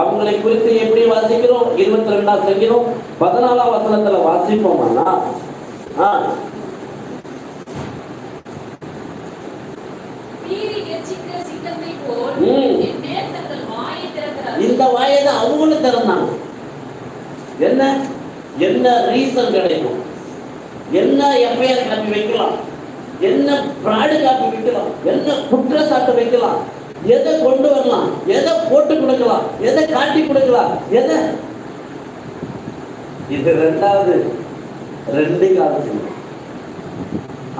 Speaker 1: அவங்களை குறித்து எப்படி வாசிக்கிறோம்? 22ஆம் சங்கீதம் 14ஆம் வசனத்துல வாசிப்போம்னா இந்த வாயை தான் அவங்களும் திறந்தாங்க. என்ன என்ன ரீசன் கிடைக்கும்? என்ன எஃப்ஐஆர் காப்பி வைக்கலாம், என்ன பிராடு காப்பி வைக்கலாம், என்ன குற்றச்சாட்டு வைக்கலாம், எதை கொண்டு வரலாம், எதை போட்டு கொடுக்கலாம், எதை காட்டி கொடுக்கலாம், எதை இது ரெண்டாவது 2 கால சிங்கம்.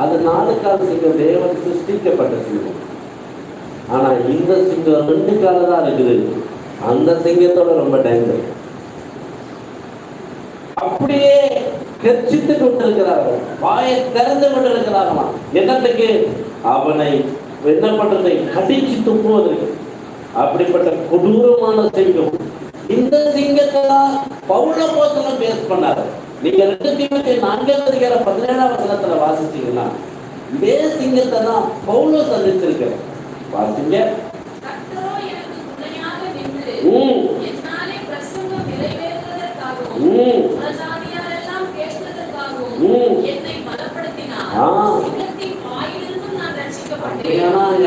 Speaker 1: அது 4 கால சிங்கம் தேவன் சிருஷ்டிக்கப்பட்ட சிங்கம். ஆனா இந்த சிங்கம் 2 கால தான் இருக்குது. அந்த சிங்கத்தோட ரொம்ப டேஞ்சர். அப்படியே கர்ச்சித்து கொண்டிருக்கிறார்கள், வாயை திறந்து கொண்டிருக்கிறார்களாம். என்னத்துக்கு? அவனை என்ன பண்றதை கடிச்சு துப்புவதற்கு. அப்படிப்பட்ட கொடூரமான சிங்கம். இந்த சிங்கத்தை தான் பவுல் அப்போஸ்தலன் பேஸ் பண்ணாரு. நீங்க 2 தீமோத்தேயு 4:17 வாசிச்சீங்கன்னா இதே சிங்கத்தை தான் பவுல் சந்திச்சிருக்கிறார். வாசிங்க.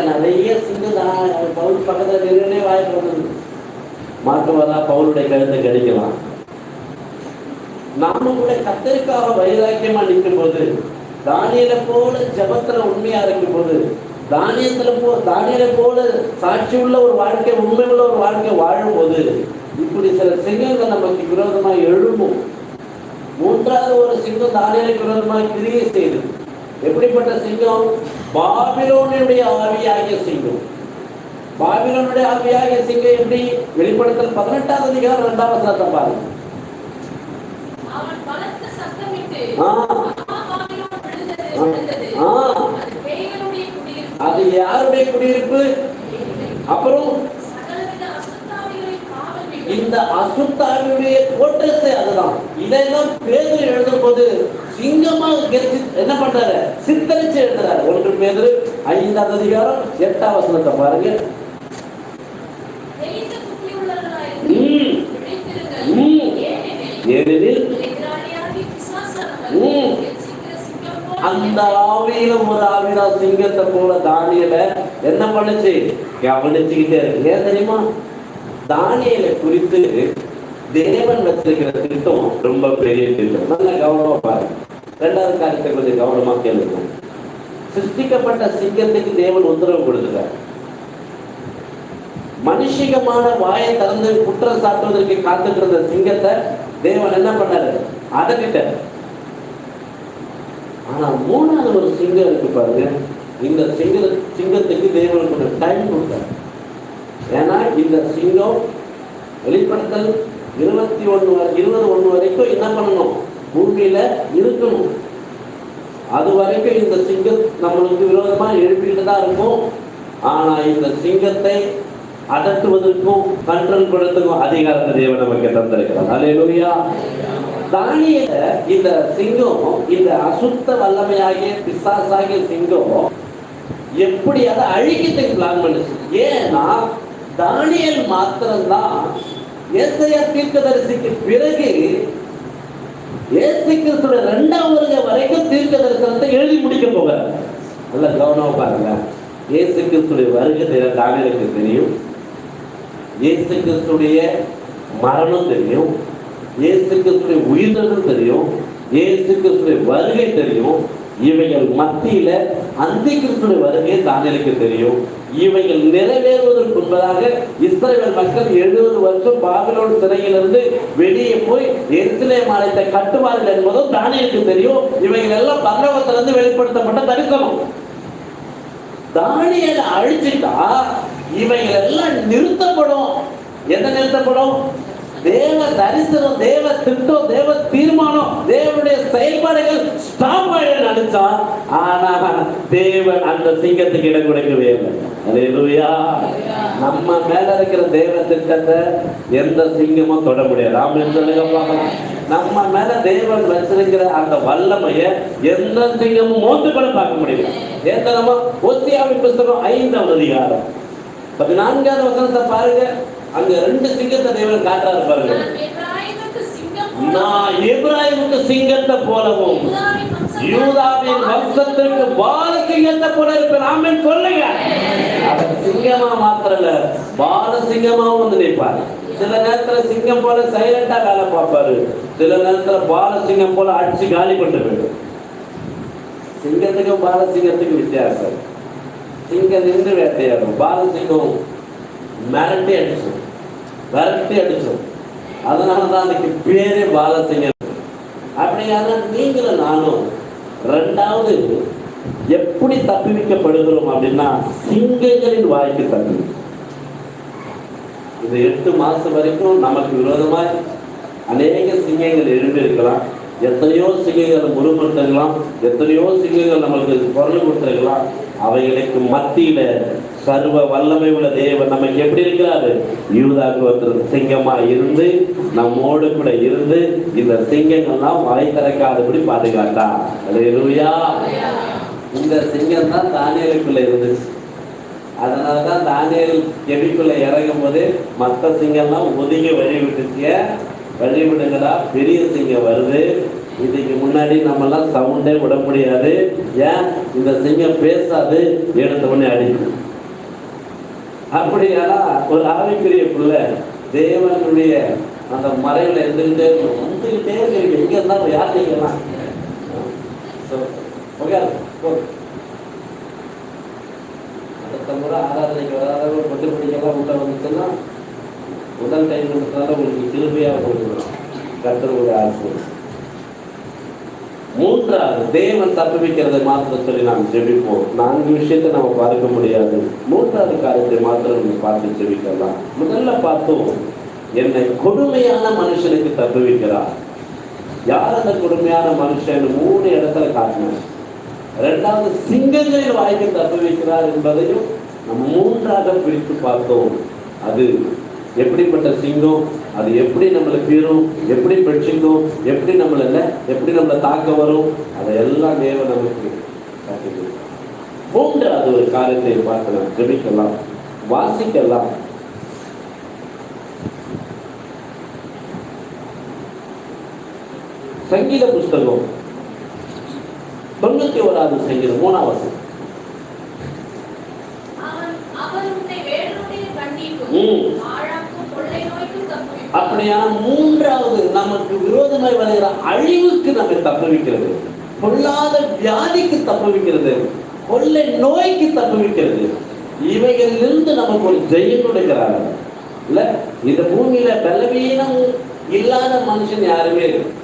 Speaker 1: நிறைய சிங்கம் பவுல் பக்கத்துல நிறுவனே வாய்ப்பு மாற்றுவதா பவுலுடைய கருத்தை கிடைக்கலாம். நாமும் கூட கர்த்தருக்காக வைராக்கியமா நிற்கும் போது, தானியேலை போல ஜெபத்துல உண்மையா இருக்கும் போது, தானியேலை போல சாட்சி உள்ள ஒரு வாழ்க்கை, உண்மை உள்ள ஒரு வாழ்க்கை வாழும் போது இப்படி சில சிங்கங்கள் நமக்கு விரோதமாக எழும்பும். 3வது ஒரு சிங்கம் தானியேலுக்கு விரோதமாக கிரியை செய்து. எப்படிப்பட்ட சிங்கம்? பாபிலோனுடைய ஆவியாகிய சிங்கம். பாபிலோனுடைய ஆவியாகிய சிங்கம் எப்படி? வெளிப்படுத்தல் 18வது அதிகாரம் 2வது வசனத்தை பாருங்க. அது யாருடைய குடியிருப்பு? அப்புறம் இந்த அசுத்தாவியுடைய கோட்டை அதுதான். இதெல்லாம் பேதுரு எழுதும் போது சிங்கமாக என்ன பண்றாரு? சித்தரிச்சு எழுதுறாரு. 1 பேதுரு 5வது அதிகாரம் 8வது வசனத்தை பாருங்க. ஏனெனில் அந்த ஆவியில ஒரு ஆவிடா சிங்கத்தை போல தானியேலை என்ன பண்ணுச்சு? கவனிச்சுக்கிட்டே இருக்கு. ஏன் தெரியுமா? தானியேலை குறித்து தேவன் வச்சிருக்கிற திட்டம் ரொம்ப பெரிய திட்டம். நல்ல கவனமா பாருங்க. 2வது காரியத்தை கொஞ்சம் கவனமா கேளுங்க. சிருஷ்டிக்கப்பட்ட சிங்கத்துக்கு தேவன் உத்தரவு கொடுத்துட்டார். மனுஷிகமான வாயை திறந்து குற்றம் சாட்டுவதற்கு காத்துட்டு இருந்த சிங்கத்தை தேவன் என்ன பண்ணாரு? அதட்டிட்டார். ஆனா 3வது ஒரு சிங்கம் இருக்கு பாருங்க. இந்த சிங்கத்துக்கு தேவன் கொஞ்சம் டைம் கொடுத்தார். ஏன்னா இந்த சிங்கம் வெளிப்படுத்தல் 21 வரைக்கும் என்ன பண்ணணும்? பூமியில இருக்கணும். அது வரைக்கும் இந்த சிங்கம் நம்மளுக்கு விரோதமா எழுப்பிட்டு தான் இருக்கும். ஆனா இந்த சிங்கத்தை அதட்டுவதற்கும் கண்ட்ரோல் கொடுத்துக்கும் அதிகாரத்தை தேவன் நமக்கு தந்திருக்கிறார். அல்லேலூயா. தானியேலை இந்த சிங்கம், இந்த அசுத்த வல்லமையாகிய பிசாசாகிய சிங்கம் எப்படி அதை அழிக்கிறதுக்கு பிளான் பண்ணுச்சு? ஏன்னா தானியேல் மாத்திரம்தான் ஏசாயா தீர்க்கதரிசிக்கு பிறகு இயேசு கிறிஸ்துவின் 2ஆம் வருகை வரைக்கும் தீர்க்க தரிசனத்தை எழுதி முடிக்க போகிறார். நல்ல கவனமா பாருங்க. இயேசு கிறிஸ்துடைய வருகை தானியேலுக்கு தெரியும். இயேசு கிறிஸ்துடைய மரணம் தெரியும். இயேசு கிறிஸ்துடைய உயிர்த்தெழுதல் தெரியும். இயேசு கிறிஸ்துடைய வருகை தெரியும். இவைகள் மத்தியில அந்தி கிறிஸ்துடைய வருகை தானியேலுக்கு தெரியும். இவைகள் நிறைவேறுவதற்கு முன்பதாக இஸ்ரவேல் மக்கள் 70 வருஷம் பாபிலோன் சிறையிலிருந்து வெளியே போய் எருசலேம் ஆலயத்தை கட்டுவார்கள் என்பதும் தானியேலுக்கு தெரியும். இவைகள் எல்லாம் பரலோகத்திலிருந்து வெளிப்படுத்தப்பட்ட தரிசனம். தானியேலை அழிச்சிட்டா இவைகள் எல்லாம் நிறுத்தப்படும். என்ன நிறுத்தப்படும்? தேவ தரிசனம், தேவ திட்டம், தேவ தீர்மானம், தேவனுடைய செயல்பாடுகள் ஸ்டாப் ஆயிடும் நினைச்சா. ஆனா தேவன் அந்த சிங்கத்துக்கு இடம் கொடுக்கவே இல்லை. அல்லேலூயா. நம்ம மேல இருக்கிற தேவ திட்டத்தை எந்த சிங்கமும் தொட முடியாது. ஆமென் சொல்லுங்க பார்க்கலாம். நம்ம மேல தேவன் வச்சிருக்கிற அந்த வல்லமைய எந்த சிங்கமும் மோந்து கூட பார்க்க முடியும். ஏத்தனமா ஓசியாவின் புத்தகம் 5வது அதிகாரம் 14வது வசனத்தை பாருங்க. அங்க 2 சிங்கத்தை தேவன் காட்டுறாரு பாருங்க. நான் எபிராயிமுக்கு சிங்கத்தை போலவும் யூதாவின் வம்சத்திற்கு பால சிங்கத்தை போல இருப்பேன். ஆமென் சொல்லுங்க. அவர் சிங்கமா மாத்திரல, பால சிங்கமாவும் வந்து நிற்பாரு. சில நேரத்துல சிங்கம் போல சைலண்டா வேலை பார்ப்பாரு. சில நேரத்துல பால சிங்கம் போல அடிச்சு காலி கொண்டு போயிடும். சிங்கத்துக்கும் பால சிங்கத்துக்கும் வித்தியாசம். சிங்கம் நின்று வேட்டையாடும், பால சிங்கம் மிரட்டி அடிச்சோம், விரட்டி அடிச்சோம். அதனாலதான் அதுக்கு பேரே பாலசிங்கம். அப்படியான நீங்களும் நானும் ரெண்டாவது எப்படி தப்புவிக்கப்படுகிறோம் அப்படின்னா சிங்கங்களின் வாய்க்கு தப்பி. இந்த 8 மாசம் வரைக்கும் நமக்கு விரோதமாய் அநேக சிங்கங்கள் எழும்பி இருக்கலாம். எத்தனையோ சிங்கங்கள் முறுமுறுத்தலாம், எத்தனையோ சிங்கங்கள் நம்மளுக்கு குரல் கொடுத்திருக்கலாம். அவைகளுக்கு மத்தியில சர்வ வல்லமை உள்ள தேவன் நமக்கு எப்படி இருக்கிறாரு? யூதாக்கு ஒருத்தர் சிங்கமா இருந்து நம்மோடு கூட இருந்து இந்த சிங்கங்கள்லாம் வாய் திறக்காதபடி பாதுகாத்தா. அல்லேலூயா. இந்த சிங்கம் தான் தானியேலுக்குள்ள இருந்துச்சு. அதனாலதான் தானியேல் கெபிக்குள்ள இறங்கும் போது மற்ற சிங்கம்லாம் ஒதுங்கி வழி விட்டுச்சு. வழி விடுங்களா, பெரிய சிங்கம் வருது, இதுக்கு முன்னாடி நம்மெல்லாம் சவுண்டே விட முடியாது. ஏன்? இந்த சிங்கம் பேசாது, எடுத்த உடனே அடிக்கும். அப்படியானா ஒரு ஆவிக்குரிய பிள்ளை தேவனுடைய அந்த மறைவில் இருந்துகிட்டே வந்துகிட்டே இருக்கு. எங்க இருந்தாலும் யார் செய்யலாம். அடுத்த முறை ஆராதனைக்கு வராத கொண்டு பிடிக்கலாம் உள்ள வந்துச்சுன்னா முதல் டைம் கொடுத்தனால உங்களுக்கு திரும்பியாக கொடுக்கணும். கர்த்தருடைய ஆசை. மூன்றாவது, தேவன் தப்புவிக்கிறதை மாத்திரம் சொல்லி நாம் ஜெபிப்போம். 4 விஷயத்தை நம்ம பார்க்க முடியாது. மூன்றாவது காரியத்தை மாத்திரம் நம்ம பார்த்து ஜெபிக்கலாம். முதல்ல பார்த்தோம், என்னை கொடுமையான மனுஷனுக்கு தப்புவிக்கிறார். யார் அந்த கொடுமையான மனுஷன்? 3 இடத்துல காட்டினார். ரெண்டாவது, சிங்கங்களில் வாய்க்கு தப்புவிக்கிறார் என்பதையும் நம்ம 3ஆக பிரித்து பார்த்தோம். அது எப்படிப்பட்ட சிங்கம், அது எப்படி நம்மளை பீரும், எப்படி பெட்சிக்கும், எப்படி நம்மளை தாக்க வரும், அதையெல்லாம் தேவன் நமக்கு காட்டுகிறது. 3வது ஒரு காரியத்தை பார்க்கலாம், ஜெபிக்கலாம், வாசிக்கலாம். சங்கீத புஸ்தகம் 91வது சங்கீதம் 3ஆம் வசனம். அப்படியான 3வது, நமக்கு விரோதமாய் வருகிற அழிவுக்கு நம்மை தப்புவிக்கிறது, பொல்லாத வியாதிக்கு தப்புவிக்கிறது, கொள்ளை நோய்க்கு தப்புவிக்கிறது. இவைகளிலிருந்து நமக்கு ஒரு ஜெயம் கொடுக்கிறார். இல்ல, இந்த பூமியில பலவீனம் இல்லாத மனுஷன் யாருமே இருக்கு.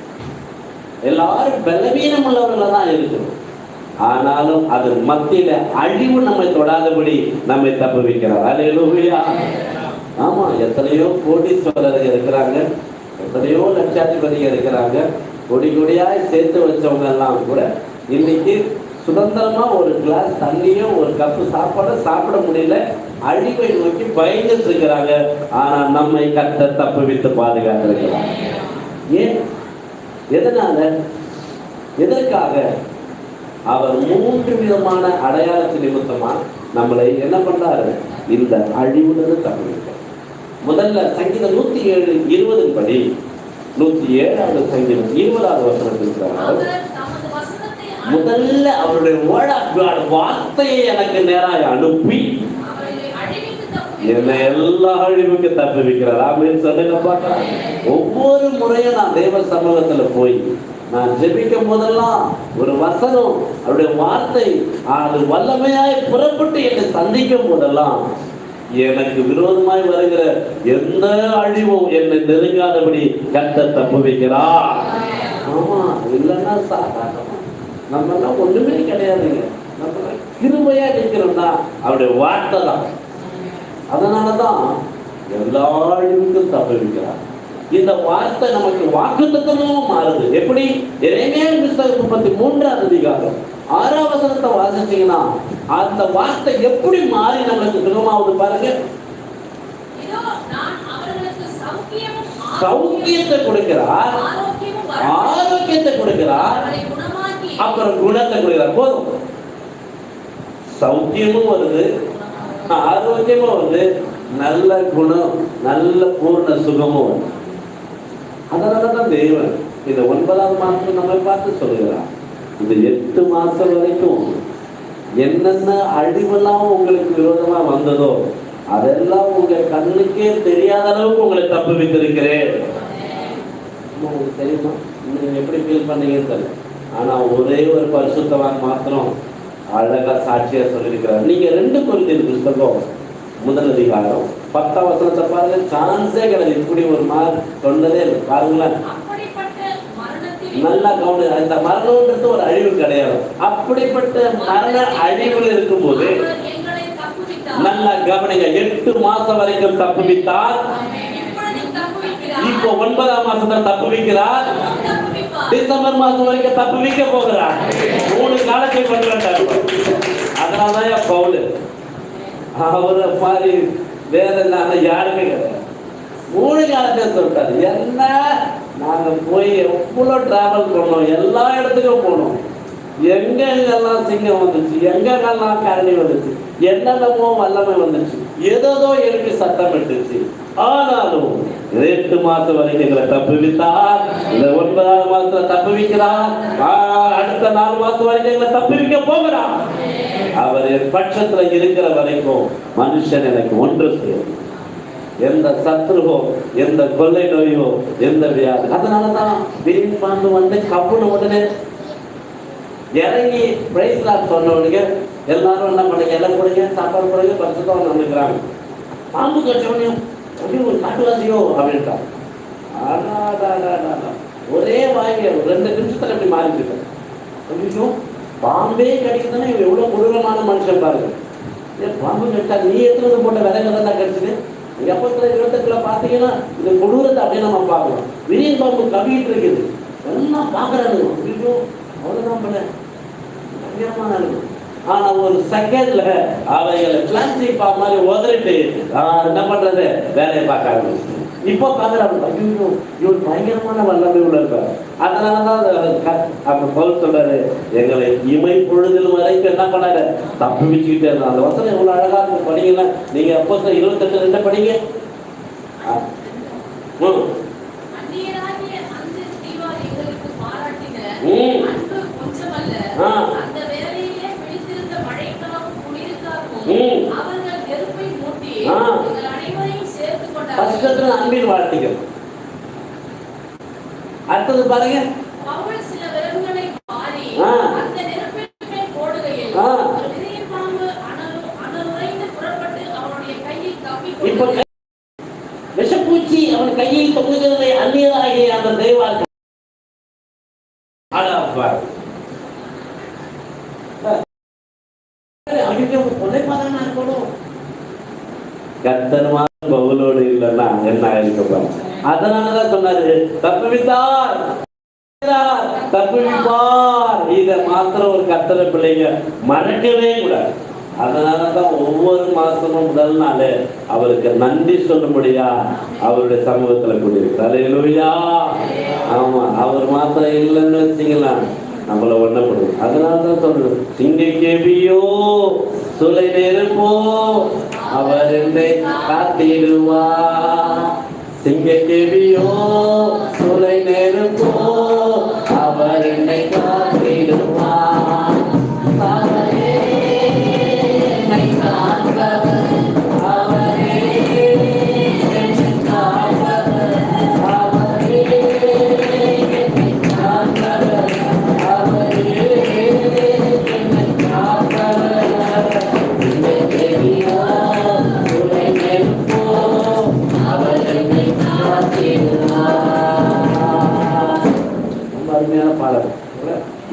Speaker 1: எல்லாரும் பலவீனம் உள்ளவர்கள தான் இருக்கணும். ஆனாலும் அது மத்தியில அழிவு நம்மை தொடாதபடி நம்மை தப்புவிக்கிறார். அல்லேலூயா. ஆமா, எத்தனையோ கோடீஸ்வரர்கள் இருக்கிறாங்க, எத்தனையோ லட்சாதிபதிகள் இருக்கிறாங்க. கொடி கொடியாய் சேர்த்து வச்சவங்க எல்லாம் கூட இன்னைக்கு சுதந்திரமா ஒரு கிளாஸ் தண்ணியும் ஒரு கப்பு சாப்பாடும் சாப்பிட முடியல, அழிவை நோக்கி பயந்துட்டு இருக்கிறாங்க. ஆனா நம்மை கர்த்தர் தப்புவித்து பாதுகாத்திருக்கிறார். ஏன்? எதனால? எதற்காக? அவர் 3 விதமான அடையாளத்து நிமித்தமா நம்மளை என்ன பண்றாரு? இந்த அழிவுடன் தப்புவிக்கிறார். முதல்ல சங்கீதம் 107:20 படி, 107வது சங்கீதம் 20வது வசனத்தில் இருக்கிறார். முதல்ல அவருடைய வார்த்தையை எனக்கு நேராக அனுப்பி என்னை எல்லா அழிவுக்கு தப்புவிக்கிறார். அப்படின்னு சொல்லுங்க பார்க்கலாம். ஒவ்வொரு முறையும் நான் தேவ சமூகத்துல போய் நான் ஜெபிக்கும் போதெல்லாம் ஒரு வசனம், அவருடைய வார்த்தை அது வல்லமையாய் புறப்பட்டு என்னை சந்திக்கும் போதெல்லாம் எனக்கு விரோதமாய் வருகிற எந்த அழிவும் என்னை நெருங்காதபடி கர்த்தர் தப்புவிக்கிறார். ஆமா, இல்லைன்னா சாதாரணமா நம்ம எல்லாம் ஒண்ணுமே கிடையாதுங்க. நம்ம கிருபையா இருக்கிறோம்னா அவருடைய வார்த்தை தான். அதனாலதான் எல்லா அழிவுக்கும் தப்புவிக்கிறார். இந்த வார்த்தை நமக்கு வாக்குத்தத்தமும் மாறுது. எப்படி? எரேமியா புத்தகம் 33ஆம் அதிகாரம் 6ஆம் வசனத்தை வாசிச்சீங்கன்னா அந்த வார்த்தை எப்படி மாறி நமக்கு சுகமாவது பாருங்க. சௌக்கியத்தை கொடுக்கிறார், ஆரோக்கியத்தை கொடுக்கிறார், அப்புறம் குணத்தை கொடுக்கிறார். போதும், சௌக்கியமும் வருது, ஆரோக்கியமும் வருது, நல்ல குணம், நல்ல பூர்ண சுகமும் வருது. அதனாலதான் தேவன் இந்த 9வது மாசம் நம்மை பார்த்து சொல்லுகிறார், இந்த 8 மாசம் வரைக்கும் என்னென்ன அழிவெல்லாம் உங்களுக்கு விரோதமா வந்ததோ அதெல்லாம் உங்க கண்ணுக்கே தெரியாத அளவுக்கு உங்களை தப்பு வைத்திருக்கிறேன். உங்களுக்கு தெரியுமா? நீங்க எப்படி ஃபீல் பண்ணீங்கன்னு தெரியல. ஆனா ஒரே ஒரு பரிசுத்தவான் மாத்திரம் அழகா சாட்சியா சொல்லியிருக்கிறார். நீங்க 2 கொரிந்தியர் புத்தகம் 1 அதிகாரம் 10ஆம் வசனத்தை பாருங்க. சான்ஸே கிடையாது, இப்படி ஒரு மாதிரி சொன்னதே இல்லை. பாருங்களேன், நல்லா கவனி. அந்த மரணம்ன்றது ஒரு அழிவு கிடையாது. அப்படிப்பட்ட மரண அழிவுல இருக்கும்போது நல்லா கவனிங்க. 8 மாசம் வரைக்கும் தப்புவித்தார். இப்போ 9ஆம் மாசத்துல தப்புவிக்கிறார். டிசம்பர் மாசம் வரைக்கும் தப்புவிக்க போகிறார். 3 காலத்தை பண்றாரு. அதனாலதான் பவுல் அவரை மாதிரி வேற யாருமே கிடையாது. 3 காலத்தை சொல்றாரு. என்ன நாங்க போய் எவ்வளவு டிராவல் பண்ணோம், எல்லா இடத்துக்கும் போனோம். எங்கெல்லாம் சிங்கம் வந்துச்சு, எங்கெல்லாம் கரடி வந்துச்சு, என்னென்னமோ வல்லமை வந்துச்சு, ஏதோ எழுப்பி சத்தம் விட்டுச்சு. ஆனாலும் 8 மாசம் வரைக்கும் எங்களை தப்புவித்தார். இந்த 9ஆம் மாசத்துல தப்புவிக்கிறார். அடுத்த 4 மாசம் வரைக்கும் எங்களை தப்புவிக்க போகிறார். அவர் என் பட்சத்துல இருக்கிற வரைக்கும் மனுஷன் எனக்கு ஒன்று செய்யும். எந்த சத்ருவோ, எந்த கொள்ளை நோயோ, எந்த வியாதி. அதனாலதான் வீண் பாம்பு வந்து கப்புன்னு உடனே இறங்கி பிரைஸ் லாட் சொன்னவனுங்க எல்லாரும் என்ன பண்ணுங்க, எல்லாம் கொடுங்க, சாப்பாடு கொடுங்க, பரிசுத்தம் நினைக்கிறாங்க. பாம்பு கட்சவனையும் அப்படி ஒரு காட்டுவாசியோ அப்படின்ட்டான். ஒரே வாங்கி 2 நிமிஷத்துல அப்படி மாறிக்கிட்டேன். அப்படின்னும் பாம்பே கடிக்குதுன்னா இவன் எவ்வளவு கொடூரமான மனுஷன் பாருங்க. ஏன் பாம்பு கடிச்சா நீ எத்தனை போட்ட விதைகளை தான் கடிச்சுது. எப்பத்துல 28 பாத்தீங்கன்னா இந்த கொடூரத்தை அப்படியே நம்ம பார்க்கலாம். விரியன் பாம்பு கவிட்டு இருக்குது எல்லாம் பாக்குறாங்க. அவ்வளவுதான் பண்ண பயங்கரமான இருக்கும். ஆனா ஒரு செகண்ட்ல அவைகளை பிளாஸ்டிக் பாம்பு மாதிரி உதறிட்டு என்ன பண்றது வேலையை பார்க்க ஆரம்பிச்சு. இப்போ பாக்குறாங்க இவர் பயங்கரமான வல்லமை உள்ள இருப்பார். அதனாலதான் அப்ப பவுல் சொல்றாரு, எங்களை இமை பொழுதில் வரைக்கும் என்ன பண்ணாரு தப்பு வச்சுக்கிட்டே இருந்தா. அந்த வசனம் எவ்வளவு அழகா இருக்கும். படிங்கன்னா நீங்க அப்போ 28:2 படிங்க. அன்பின் வாழ்த்துக்கள். அடுத்தது பாருங்க. இப்ப விஷப்பூச்சி அவன் கையில் தொங்குகிறதை அந்நியராகிய அந்த தெய்வார்கள் கர்த்தர் பவுலோடு இல்லைன்னா என்ன ஆயிருப்பார். அதனாலதான் சொன்னாரு தப்புவித்தார் தப்புவிப்பார். இதை மாத்திரம் ஒரு கர்த்தரை பிள்ளைங்க மறக்கவே கூடாது. அதனாலதான் ஒவ்வொரு மாசமும் முதல் நாள் அவருக்கு நன்றி சொல்லும்படியா அவருடைய சமூகத்துல கூடியிருக்கிறார். அல்லேலூயா. ஆமா, அவர் மாத்திரம் இல்லைன்னு வச்சீங்களா நம்மள ஒண்ணப்படுவோம். அதனாலதான் சொல்றோம், சிங்கை கேபியோ சுலை நெருப்போ அவர் என்னை காத்திடுவார். சிங்கை கேபியோ சுலை நெருப்போ அவர் என்னை காத்திடுவார்.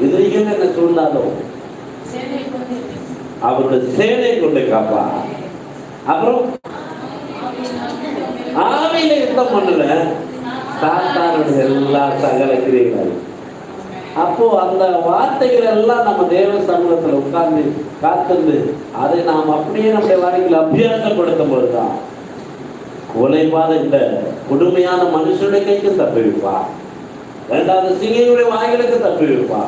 Speaker 1: எதிரிகள் என்ன சொன்னாலும் அவருடைய சேனை கொண்டு காப்பா. அப்புறம் ஆவியில யுத்தம் பண்ணல சாத்தானுடைய எல்லா சகல கிரியைகள். அப்போ அந்த வார்த்தைகள் எல்லாம் நம்ம தேவ சமூகத்துல உட்கார்ந்து காத்திருந்து அதை நாம் அப்படியே நம்முடைய வாழ்க்கையில் அபியாசப்படுத்தும் போதுதான் கொலைபாத இந்த கொடுமையான மனுஷனுடைய கைக்கு தப்பிவிப்பா. 2வது சிங்கையுடைய வாய்களுக்கு தப்பிவிப்பா.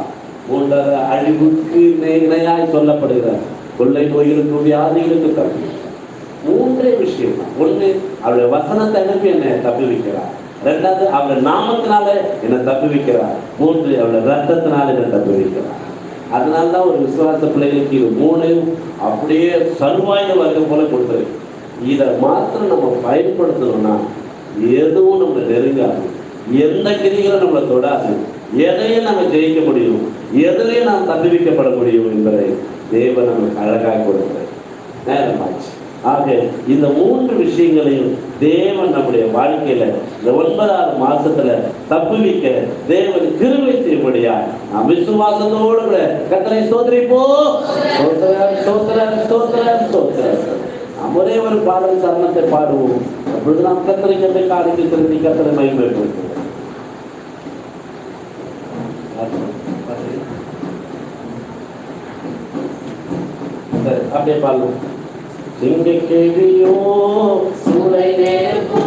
Speaker 1: 3வது அழிவுக்கு இணையாய் சொல்லப்படுகிற கொள்ளை நோய்களுக்கு வியாதிகளுக்கு தப்பி. 3 விஷயம் தான். 1 அவருடைய வசனத்தை அனுப்பி என்னை தப்பி வைக்கிறார். 2வது அவருடைய நாமத்தினால என்னை தப்பி வைக்கிறார். 3 அவருடைய ரத்தத்தினால என்னை தப்பி வைக்கிறார். அதனாலதான் ஒரு விசுவாச பிள்ளைகளுக்கு 3 அப்படியே சர்வாயுத வர்க்கம் போல கொடுத்துருக்கு. இதை மாத்திரம் நம்ம பயன்படுத்தணும்னா எதுவும் நம்ம நெருங்காது, எந்த கிரிகளும் நம்மளை தொடாது, எதையும் நம்ம ஜெயிக்க முடியும், எதிலையும் நாம் தப்பிவிக்கப்பட முடியும் என்பதை தேவன் நமக்கு அழகாக கொடுக்கிறார். நேரமாச்சு. ஆக இந்த 3 விஷயங்களையும் தேவன் நம்முடைய வாழ்க்கையில இந்த 9வது மாசத்துல தப்புவிக்க தேவன் கிருபை செய்யும்படியா நாம் விசுவாசத்தோடு கூட கர்த்தரை ஸ்தோத்திரிப்போம். ஸ்தோத்திரம் ஸ்தோத்திரம் ஸ்தோத்திரம் ஸ்தோத்திரம். நாம் ஒரே ஒரு பாடல் சரணத்தை பாடுவோம். அப்பொழுது நாம் கர்த்தரை காரியத்தில் திரும்பி கர்த்தரை மகிமைப்படுத்துவோம். அப்படியே பாடலாம். சிங்க கேவியோ சூளை நேர்போ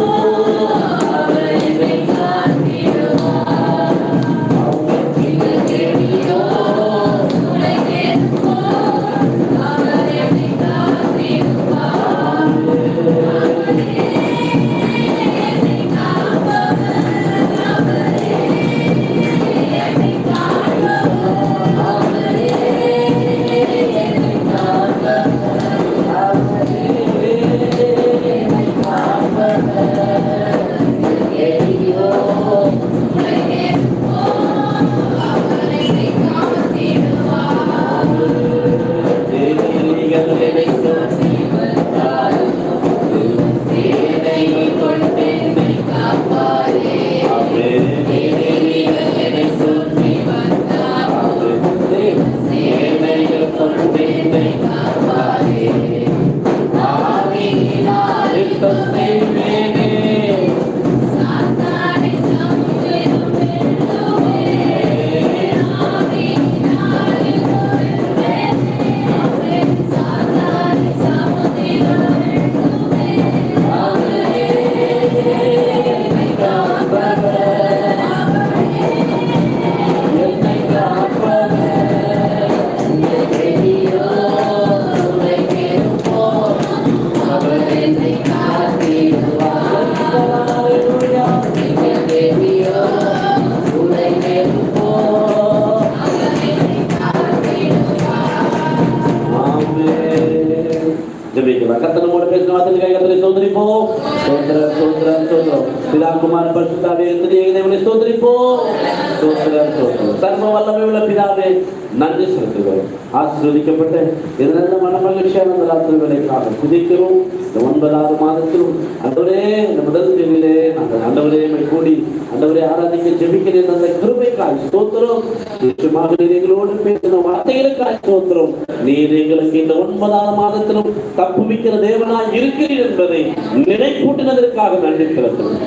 Speaker 1: நன்றி செலுத்துகிறோம். ஆசீர்வதிக்கப்பட்ட இதனால மன மகிழ்ச்சியான அந்த ராத்திரி வேலைக்காக குதிக்கிறோம். இந்த 9வது மாதத்திலும் ஆண்டவரே இந்த முதல் தேதியிலே நாங்கள் ஆண்டவரே கூடி ஆண்டவரே ஆராதிக்க ஜெபிக்கிறேன் அந்த கிருபைக்காய் ஸ்தோத்திரம். நிச்சயமாக நீர் எங்களோடு பேசின வார்த்தைகளுக்காய் ஸ்தோத்திரம். நீர் எங்களுக்கு இந்த 9வது மாதத்திலும் தப்புவிக்கிற தேவனாய் இருக்கிறீர் என்பதை நினைப்பூட்டினதற்காக நன்றி செலுத்துகிறோம்.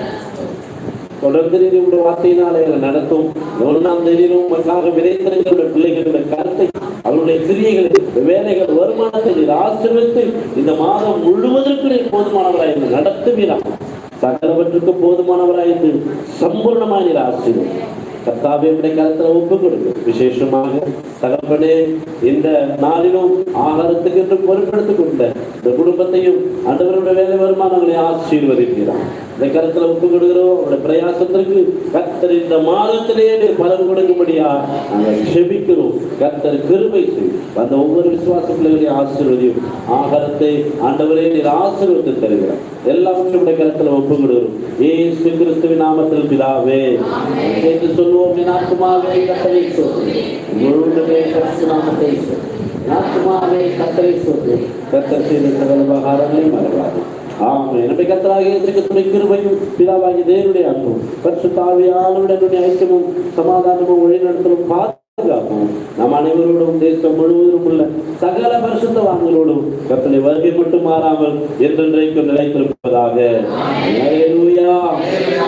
Speaker 1: தொடர்ந்து நீங்களுடைய வார்த்தையினாலே நடத்தும். 1ஆம் தேதியிலும் உங்களுக்காக விதைத்திருக்கிற பிள்ளைகளுடைய கருத்தை அவருடைய கிரியைகளை வேலைகள் வருமானத்தை நீர் ஆசீர்வதித்து இந்த மாதம் முழுவதற்கு நீர் போதுமானவராயிருந்து நடத்துவீராக. சகலவற்றுக்கு போதுமானவராயிருந்து சம்பூர்ணமாக நீர் ஆசீர்வதி. கர்த்தாவே உடைய கருத்தில் ஒப்பு கொடுங்க. விசேஷமாக தகப்பனே இந்த நாளிலும் ஆகாரத்துக்கு என்று பொறுப்பெடுத்துக் கொண்ட இந்த குடும்பத்தையும் ஆண்டவருடைய வேலை வருமானங்களை ஆசீர்வதிக்கிறார். இந்த கருத்துல ஒப்பு கொடுக்கிறோம். அவருடைய பிரயாசத்திற்கு கர்த்தர் இந்த மாதத்திலேயே பலன் கொடுக்கும்படியா நாங்கள் ஜெபிக்கிறோம். கர்த்தர் கிருபை செய்து அந்த ஒவ்வொரு விசுவாச பிள்ளைகளையும் ஆசீர்வதியும். ஆகாரத்தை ஆண்டவரே நீர் ஆசீர்வதித்து தருகிறார். எல்லாவற்றையும் கருத்துல ஒப்பு கொடுக்கிறோம். இயேசு கிறிஸ்துவின் நாமத்தில் பிதாவே. சேர்த்து சொல்லுவோம். என் ஆத்துமாவே கர்த்தரை ஸ்தோத்திரி. முழுவதுமே கிறிஸ்து நாமத்தை ஸ்தோத்திரி. ஆத்துமாவே கர்த்தரை ஸ்தோத்திரி. கர்த்தர் செய்த சகல உபகாரங்களை மறவாதே. ஆமென். நம்முடைய கர்த்தராகிய இயேசு கிறிஸ்துவின் கிருபையும் பிதாவாகிய தேவனுடைய அன்பும் பரிசுத்த ஆவியானவருடைய ஐக்கியமும் சமாதானமும் வழிநடத்தலும் பாதுகாப்பும் நம் அனைவரோடும் தேசம் முழுவதும் உள்ள சகல பரிசுத்தவான்களோடும் கர்த்தரை வருகை மட்டும் மாறாமல் என்றென்றைக்கும் நிலைத்திருப்பதாக. அல்லேலூயா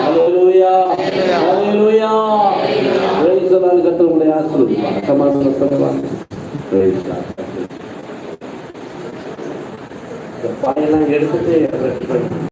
Speaker 1: அல்லேலூயா அல்லேலூயா. Praise the Lord. கர்த்தர் உங்களை ஆசீர்வதிப்பார். சமாதானப்படுவார். Praise the Lord. பாயெல்லாம் எடுத்துட்டு